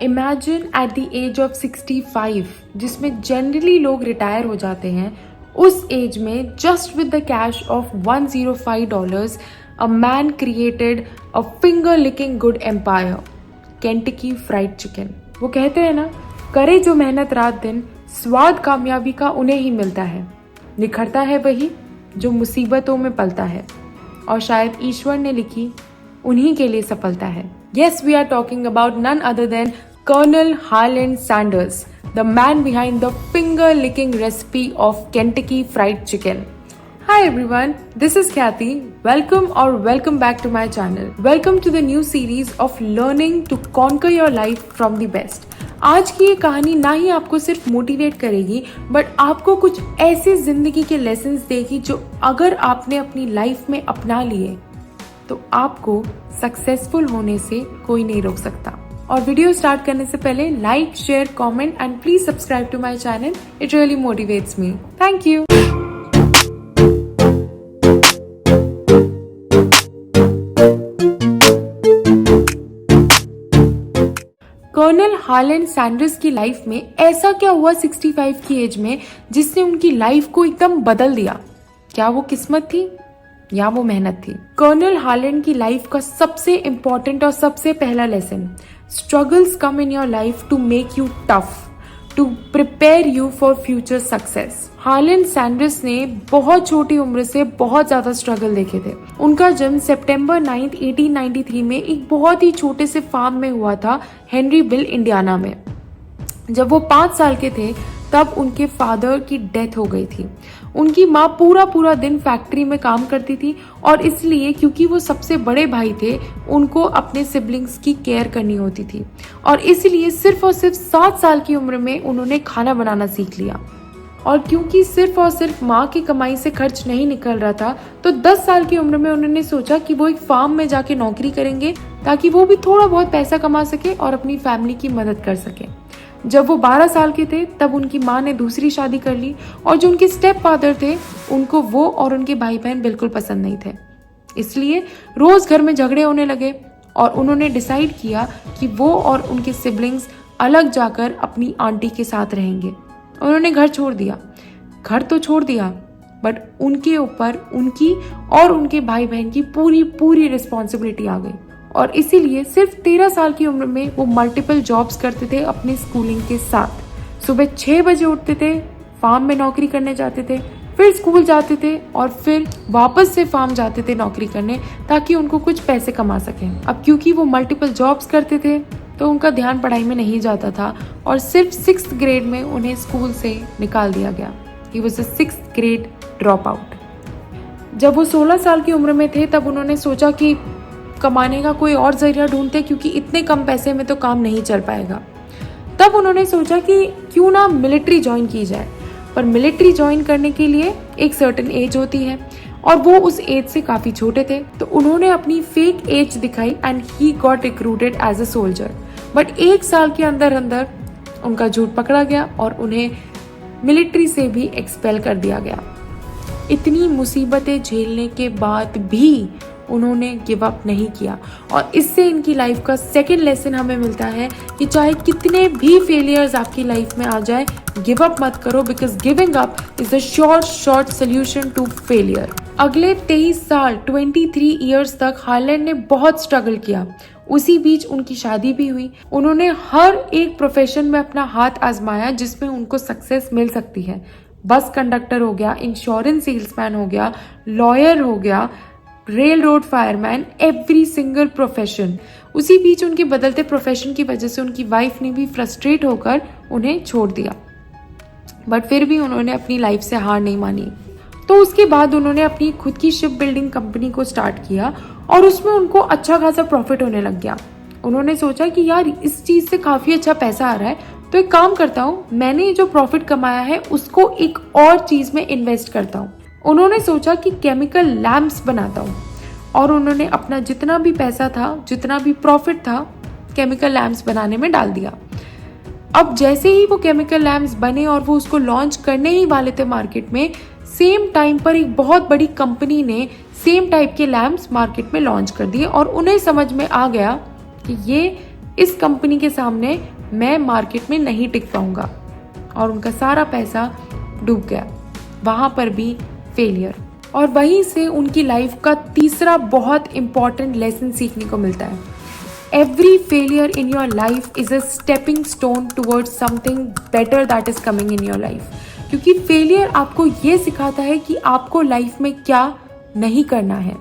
Imagine at the age of 65, जिसमें generally लोग retire हो जाते हैं, उस एज में just with the cash of $105 a man created a finger licking good empire, Kentucky Fried Chicken. वो कहते हैं ना, करे जो मेहनत रात दिन, स्वाद कामयाबी का उन्हें ही मिलता है। निखरता है वही जो मुसीबतों में पलता है, और शायद ईश्वर ने लिखी उन्हीं के लिए सफलता है। Yes, we are talking about none other than Colonel Harlan Sanders, the man behind the finger-licking recipe of Kentucky Fried Chicken. Hi everyone, this is Kathy. Welcome back to my channel. Welcome to the new series of learning to conquer your life from the best. आज की ये कहानी ना ही आपको सिर्फ motivate करेगी, but आपको कुछ ऐसे जिंदगी के लेसन्स देगी जो अगर आपने अपनी लाइफ में अपना लिए तो आपको सक्सेसफुल होने से कोई नहीं रोक सकता। और वीडियो स्टार्ट करने से पहले like, share, comment and please subscribe to my channel. It really motivates me. Thank you. Colonel Harlan Sanders की लाइफ में ऐसा क्या हुआ 65 की एज में जिसने उनकी लाइफ को एकदम बदल दिया? क्या वो किस्मत थी या वो मेहनत थी? कर्नल हार्लन की लाइफ का सबसे इंपॉर्टेंट और सबसे पहला lesson, struggles come in your life to make you tough, to prepare you for future success. Harlan Sanders ने बहुत छोटी उम्र से बहुत ज्यादा स्ट्रगल देखे थे। उनका जन्म सितंबर 9, 1893 में एक बहुत ही छोटे से फार्म में हुआ था, हेनरीविल, इंडियाना में। जब वो 5 साल के थे तब उनके फादर की डेथ हो गई थी। उनकी माँ पूरा दिन फैक्ट्री में काम करती थी और इसलिए क्योंकि वो सबसे बड़े भाई थे, उनको अपने सिबलिंग्स की केयर करनी होती थी और इसलिए सिर्फ और सिर्फ 7 साल की उम्र में उन्होंने खाना बनाना सीख लिया। और क्योंकि सिर्फ और सिर्फ माँ की कमाई से खर्च नहीं निकल रहा था, तो 10 साल की उम्र में उन्होंने सोचा कि वो एक फार्म में जाके नौकरी करेंगे ताकि वो भी थोड़ा बहुत पैसा कमा सके और अपनी फैमिली की मदद कर सके। जब वो 12 साल के थे तब उनकी माँ ने दूसरी शादी कर ली और जो उनके स्टेप फादर थे उनको वो और उनके भाई बहन बिल्कुल पसंद नहीं थे। इसलिए रोज घर में झगड़े होने लगे और उन्होंने डिसाइड किया कि वो और उनके सिबलिंग्स अलग जाकर अपनी आंटी के साथ रहेंगे। उन्होंने घर छोड़ दिया। घर तो छोड़ दिया, बट उनके ऊपर उनकी और उनके भाई बहन की पूरी रिस्पॉन्सिबिलिटी आ गई और इसीलिए सिर्फ 13 साल की उम्र में वो मल्टीपल जॉब्स करते थे अपनी स्कूलिंग के साथ। सुबह 6 बजे उठते थे, फार्म में नौकरी करने जाते थे, फिर स्कूल जाते थे और फिर वापस से फार्म जाते थे नौकरी करने ताकि उनको कुछ पैसे कमा सकें। अब क्योंकि वो मल्टीपल जॉब्स करते थे तो उनका ध्यान पढ़ाई में नहीं जाता था और सिर्फ 6th ग्रेड में उन्हें स्कूल से निकाल दिया गया। He was a 6th grade drop out. जब वो 16 साल की उम्र में थे तब उन्होंने सोचा कि कमाने का कोई और जरिया ढूंढते, क्योंकि इतने कम पैसे में तो काम नहीं चल पाएगा। तब उन्होंने सोचा कि क्यों ना मिलिट्री ज्वाइन की जाए, पर मिलिट्री ज्वाइन करने के लिए एक सर्टेन एज होती है और वो उस एज से काफी छोटे थे, तो उन्होंने अपनी फेक एज दिखाई and he got recruited as a soldier. But 1 साल के अंदर अंदर उनका झूठ पकड़ा गया और उन्हें मिलिट्री से भी एक्सपेल कर दिया गया। इतनी मुसीबतें झेलने के बाद भी उन्होंने गिव अप नहीं किया और इससे इनकी लाइफ का सेकंड लेसन हमें मिलता है कि चाहे कितने भी फेलियर्स आपकी लाइफ में आ जाए, गिव अप मत करो, because giving up is the short solution to failure. अगले 23 साल 23 ईयर्स तक हार्लन ने बहुत स्ट्रगल किया। उसी बीच उनकी शादी भी हुई। उन्होंने हर एक प्रोफेशन में अपना हाथ आजमाया जिसमें उनको सक्सेस मिल सकती है। बस कंडक्टर हो गया, इंश्योरेंस सेल्समैन हो गया, लॉयर हो गया, rail road fireman, every single profession. उसी बीच उनके बदलते प्रोफेशन की वजह से उनकी वाइफ ने भी फ्रस्ट्रेट होकर उन्हें छोड़ दिया, बट फिर भी उन्होंने अपनी लाइफ से हार नहीं मानी। तो उसके बाद उन्होंने अपनी खुद की शिप बिल्डिंग कंपनी को स्टार्ट किया और उसमें उनको अच्छा खासा प्रॉफिट होने लग गया। उन्होंने सोचा कि यार इस चीज से काफी अच्छा पैसा आ रहा है, तो एक काम करता हूँ, मैंने जो प्रॉफिट कमाया है उसको एक और चीज में इन्वेस्ट करता हूँ। उन्होंने सोचा कि केमिकल लैम्प्स बनाता हूँ और उन्होंने अपना जितना भी पैसा था, जितना भी प्रॉफिट था, केमिकल लैम्प्स बनाने में डाल दिया। अब जैसे ही वो केमिकल लैम्प्स बने और वो उसको लॉन्च करने ही वाले थे मार्केट में, सेम टाइम पर एक बहुत बड़ी कंपनी ने सेम टाइप के लैम्प्स मार्केट में लॉन्च कर दिए और उन्हें समझ में आ गया कि ये इस कंपनी के सामने मैं मार्केट में नहीं टिक पाऊंगा, और उनका सारा पैसा डूब गया। वहां पर भी फेलियर, और वहीं से उनकी लाइफ का तीसरा बहुत इंपॉर्टेंट लेसन सीखने को मिलता है। Every failure in your life is a stepping stone towards something better that is coming in your life. क्योंकि फेलियर आपको ये सिखाता है कि आपको लाइफ में क्या नहीं करना है,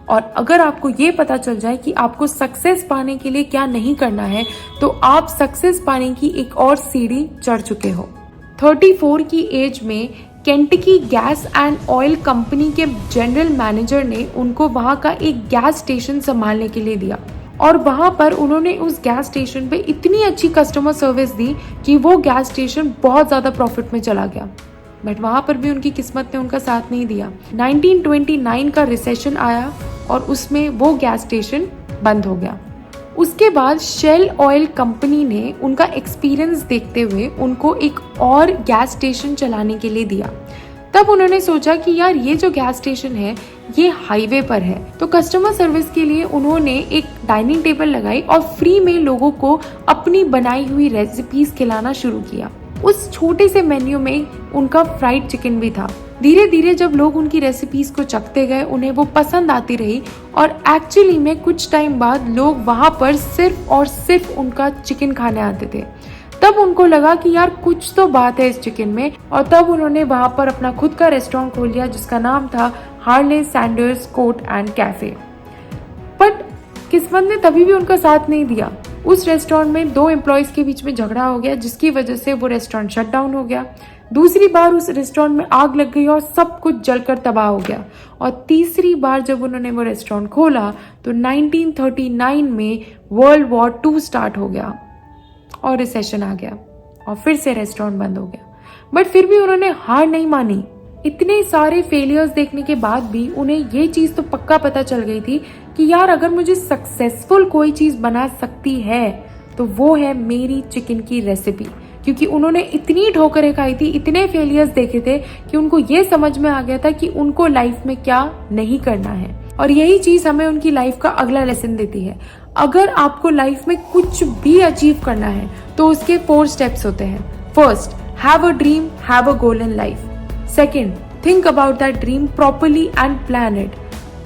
और अगर आपको ये पता चल जाए कि आपको सक्सेस पाने के लिए क्या नहीं करना है, तो आप सक्सेस पाने की एक और सीढ़ी चढ़ चुके हो। 34 की एज में Kentucky gas and oil company के जनरल मैनेजर ने उनको वहां का एक गैस स्टेशन संभालने के लिए दिया, और वहां पर उन्होंने उस गैस स्टेशन पे इतनी अच्छी कस्टमर सर्विस दी कि वो गैस स्टेशन बहुत ज़्यादा प्रॉफिट में चला गया। बट वहां पर भी उनकी किस्मत ने उनका साथ नहीं दिया। 1929 का रिसेशन आया और उसमें वो गैस स्टेशन बंद हो गया। उसके बाद शेल ऑयल कंपनी ने उनका एक्सपीरियंस देखते हुए उनको एक और गैस स्टेशन चलाने के लिए दिया। तब उन्होंने सोचा कि यार ये जो गैस स्टेशन है ये हाईवे पर है, तो कस्टमर सर्विस के लिए उन्होंने एक डाइनिंग टेबल लगाई और फ्री में लोगों को अपनी बनाई हुई रेसिपीज खिलाना शुरू किया। उस छोटे से मेन्यू में उनका फ्राइड चिकन भी था। धीरे धीरे जब लोग उनकी रेसिपीज को चखते गए, उन्हें वो पसंद आती रही, और एक्चुअली में कुछ टाइम बाद लोग वहां पर सिर्फ और सिर्फ उनका चिकन खाने आते थे। तब उनको लगा कि यार कुछ तो बात है इस चिकन में, और तब उन्होंने वहां पर अपना खुद का रेस्टोरेंट खोल लिया जिसका नाम था Harley Sanders court and cafe. But किस्मत ने तभी भी उनका साथ नहीं दिया। उस रेस्टोरेंट में 2 एम्प्लॉयज के बीच में झगड़ा हो गया, जिसकी वजह से वो रेस्टोरेंट शट डाउन हो गया। दूसरी बार उस रेस्टोरेंट में आग लग गई और सब कुछ जलकर तबाह हो गया। और तीसरी बार जब उन्होंने वो रेस्टोरेंट खोला तो 1939 में वर्ल्ड वॉर 2 स्टार्ट हो गया और रिसेशन आ गया और फिर से रेस्टोरेंट बंद हो गया। बट फिर भी उन्होंने हार नहीं मानी। इतने सारे फेलियर्स देखने के बाद भी उन्हें ये चीज तो पक्का पता चल गई थी कि यार अगर मुझे सक्सेसफुल कोई चीज बना सकती है तो वो है मेरी चिकन की रेसिपी। क्योंकि उन्होंने इतनी ठोकरें खाई थी, इतने फेलियर्स देखे थे कि उनको ये समझ में आ गया था कि उनको लाइफ में क्या नहीं करना है। और यही चीज हमें उनकी लाइफ का अगला लेसन देती है। अगर आपको लाइफ में कुछ भी अचीव करना है तो उसके 4 स्टेप्स होते हैं। First, have a dream, have a goal in life. Second, think about that dream properly and plan it.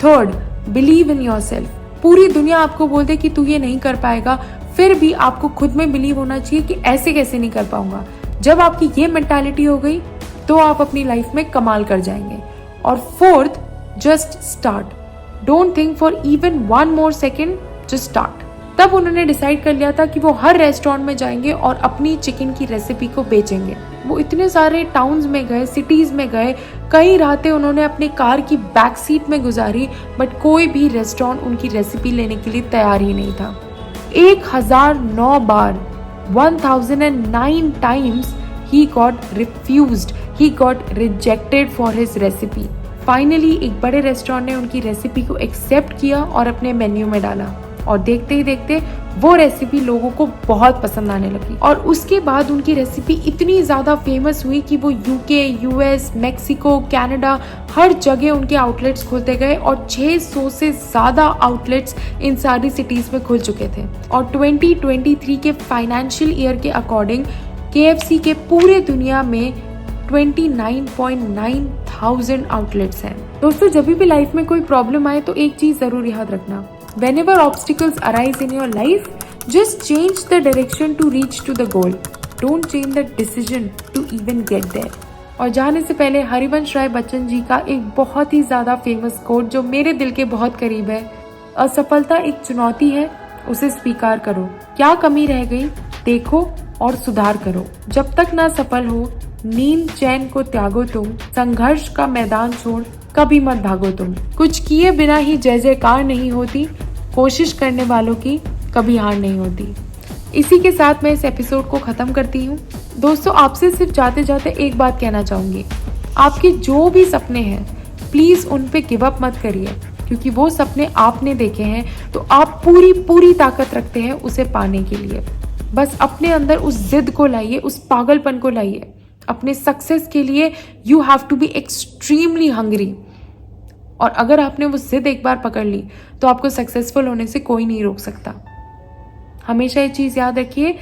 Third, believe in yourself. पूरी दुनिया आपको बोल दे कि तू ये नहीं कर पाएगा, फिर भी आपको खुद में बिलीव होना चाहिए कि ऐसे कैसे नहीं कर पाऊंगा। जब आपकी ये मेंटालिटी हो गई तो आप अपनी लाइफ में कमाल कर जाएंगे। और fourth, just start. Don't think for even 1 more second, just start. तब उन्होंने डिसाइड कर लिया था कि वो हर रेस्टोरेंट में जाएंगे और अपनी चिकन की रेसिपी को बेचेंगे। वो इतने सारे टाउन्स में गए, सिटीज में गए, कई रातें उन्होंने अपनी कार की बैक सीट में गुजारी, बट कोई भी रेस्टोरेंट उनकी रेसिपी लेने के लिए तैयार ही नहीं था। 1009 बार, 1009 times he got refused, he got rejected for his recipe. Finally एक बड़े रेस्टोरेंट ने उनकी रेसिपी को एक्सेप्ट किया और अपने मेन्यू में डाला, और देखते ही देखते वो रेसिपी लोगों को बहुत पसंद आने लगी। और उसके बाद उनकी रेसिपी इतनी ज़्यादा फेमस हुई कि वो यूके, यूएस, मेक्सिको, कनाडा, हर जगह उनके आउटलेट्स खुलते गए, और 600 से ज़्यादा आउटलेट्स इन सारी सिटीज़ में खुल चुके थे। और 2023 के फाइनेंशियल ईयर के अकॉर्डिंग KFC के पूरे दुनिया में 29.9 थाउजेंड आउटलेट्स हैं। दोस्तों, जब भी लाइफ में कोई प्रॉब्लम आए तो एक चीज़ ज़रूर याद रखना, whenever obstacles arise in your life, just change the direction to reach to the goal. Don't change the decision to even get there. और जाने से पहले हरिवंश राय बच्चन जी का एक बहुत ही ज़्यादा फेमस कोट जो मेरे दिल के बहुत करीब है, असफलता एक चुनौती है, उसे स्वीकार करो। क्या कमी रह गई देखो और सुधार करो। जब तक ना सफल हो, नींद चैन को त्यागो तुम, संघर्ष का मैदान छोड़ कभी मत भागो तुम। कुछ किए बिना ही जय जयकार नहीं होती, कोशिश करने वालों की कभी हार नहीं होती। इसी के साथ मैं इस एपिसोड को खत्म करती हूँ। दोस्तों, आपसे सिर्फ जाते जाते एक बात कहना चाहूंगी, आपके जो भी सपने हैं प्लीज उन पे गिव अप मत करिए, क्योंकि वो सपने आपने देखे हैं तो आप पूरी ताकत रखते हैं उसे पाने के लिए। बस अपने अंदर उस जिद को लाइए, उस पागलपन को लाइए। अपने सक्सेस के लिए you have to be extremely hungry, और अगर आपने वो जिद एक बार पकड़ ली तो आपको सक्सेसफुल होने से कोई नहीं रोक सकता। हमेशा ये चीज याद रखिए,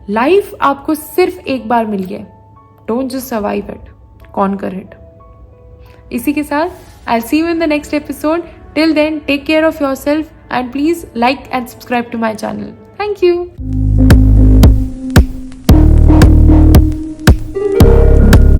लाइफ आपको सिर्फ एक बार मिली है। Don't just survive it, conquer it. इसी के साथ I see you in the next episode. Till then take care of your self and please like and subscribe to my channel. Thank you.